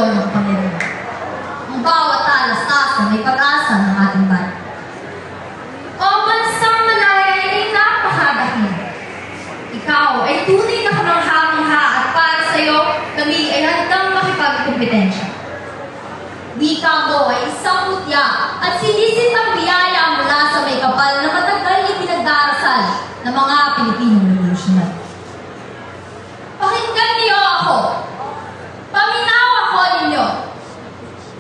dulo ng Panginoon. Ang bawat talas-tas na may pag-asa ng ating bayan. O bansang malaya ay napakadakil. Ikaw ay tunay na kamangha-mangha at para sa iyo, kami ay handang makipagkompetensya. Wika mo ay isang mutya at sinisitang biyaya mula sa may kapal na matagal ipinagdarasal ng mga Pilipinong revolusyonary. Pakinggan niyo ako. Paminaw ako ninyo.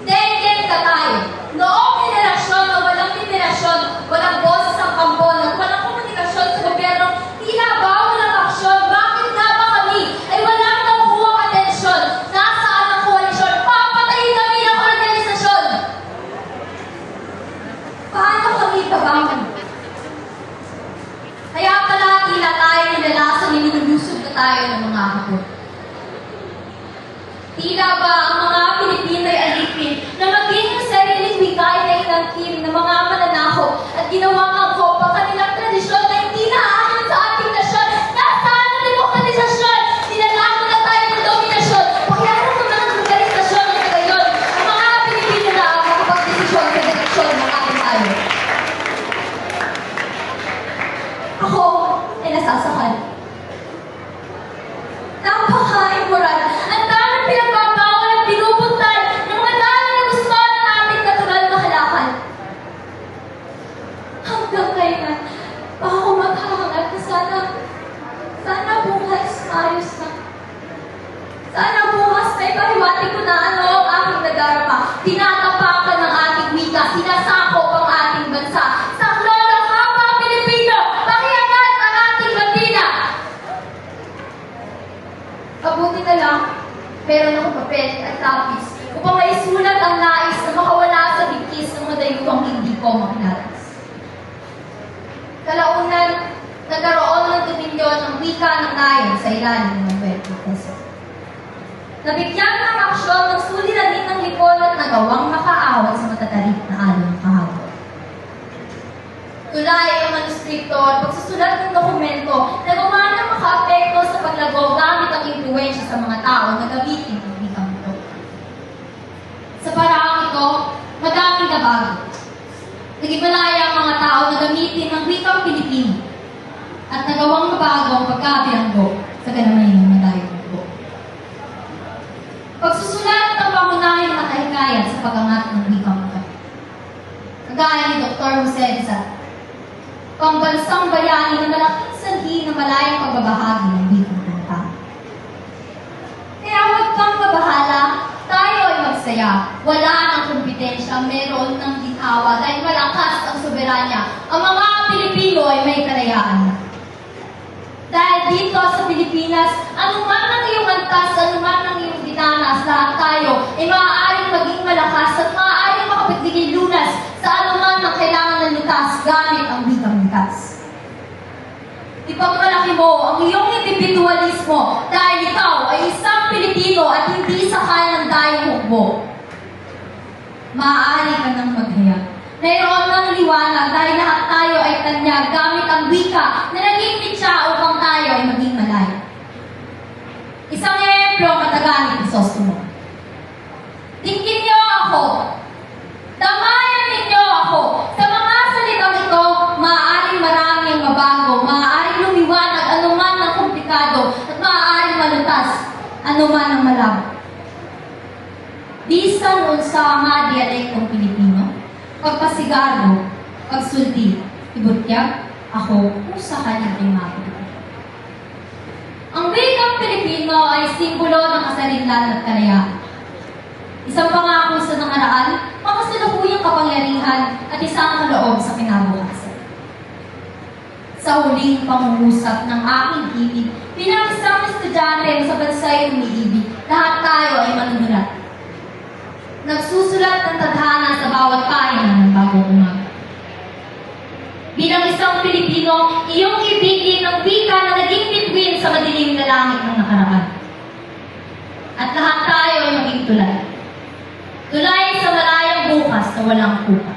Denden ka tayo. Noong henerasyon na walang liberasyon, walang boses ang kampo, at walang komunikasyon sa gobyerno, tila ba walang aksyon? Bakit nga ba kami ay walang nakukuha atensyon? Nasaan ang koalisyon? Papatayin kami ng organisasyon! Paano kami babangon? Kaya pala tila tayo nilalasan, nilulusog na tayo ng mga hapon. Tila ba ang mga Pilipino ay alipin na maging sariling bigay na inangkin ng mga mananakop at ginawang angkop ang kanilang tradisyon na hindi naaayon sa ating nasyon? Nasaan ang demokratisasyon? Nilalako na tayo ng dominasyon. Pakiharap naman ang organisasyon na ngayon. Ang mga Pilipino na ang makapagdesisyon sa direksyon ng ating tayo. Ako ay nasasakal. Napaka-immoral. Ang daming pinagbabawal at pinupuntal ng mga tao na gusto ng ating natural na halakan. Hanggang kailan pa ako maghahangat na sana bukas ayos na. Sana bukas may pahiwatig ko na ano ang aking nadarama. Tinatapakan ng ating wika, sinasakop ang ating bansa. Saklo ng kapwa Pilipino, pakiangat ang ating bandila. Mabuti na lang, meron akong papel at lapis upang maisulat ang nais na makawala sa bigkis ng madayuhang hindi ko makinalas. Kalaunan, nagkaroon ng dominyon ng wika ng nayon sa ilalim ng Puerto Quezon. Nabigyan ng aksyon ng suliranin ng lipon at nagawang makaawat sa matatarik na alon kahapon. Tulay ang manuskripto at pagsusulat ng dokumento na gawa na maka-apekto sa paglago gamit ang impluwensya sa mga tao na gamitin ang wikang ito. Sa paraang ito, madaming nabago. Naging malaya ang mga tao na gamitin ang wikang Pilipino at nagawang mabago ang pagkabilanggo sa ganamay ng madayong ito. Pagsusulat ng pangunahing nakahikayat sa pag-angat ng wikang ito. Kagaya ni Dr. Jose Rizal, pambansang bayani na malaking sanhi ng malayang pagbabahagi ng wikang kanta. Kaya huwag kang mabahala, tayo ay magsaya. Wala ng kompetensya, meron ng gitawa dahil malakas ang soberanya. Ang mga Pilipino ay may kalayaan na. Dahil dito sa Pilipinas, anuman ang iyong antas, anuman ang iyong dinanas, lahat tayo ay maaaring maging malakas at maaaring makapagbigay lunas sa anuman ang kailangan ng lutas gamit ang wikang lutas. Ipagmalaki mo ang iyong individualismo dahil ikaw ay isang Pilipino at hindi sakay ng dayong hukbo. Maaari ka nang maghayag. Mayroon ng liwanag dahil lahat tayo ay tanyag gamit ang wika na naging mitya upang tayo ay maging malaya. Isang ehemplo ang katagamit ni Sostomo. Tingin niyo ako. Tamayan ninyo ako. Sa mga salitang ito, maaaring marami ang mabago, maaaring lumiwanag anuman ang komplikado, at maaaring malutas anuman ang malabo. Bisan unsa nga dialektong Pilipino, pagpasigaro, pagsulti, ibutyag, ako kung sa kanyang primado. Ang wikang Pilipino ay simbolo ng kasarinlan at kalayaan. Isang pangako sa nangaraan, makasalukuyang kapangyarihan at isang kaloob sa kinabukasan. Sa huling pangungusap ng aking ibig, bilang isang estudyante sa bansa'y umiibig, lahat tayo ay manunulat. Nagsusulat ng tadhana sa bawat pahina ng bagong umaga. Bilang isang Pilipino, iyong ibigin ang wika na naging bituin sa madilim na langit ng nakaraan. At lahat tayo ay maging tulay. Tulay sa malayang bukas na walang kuka.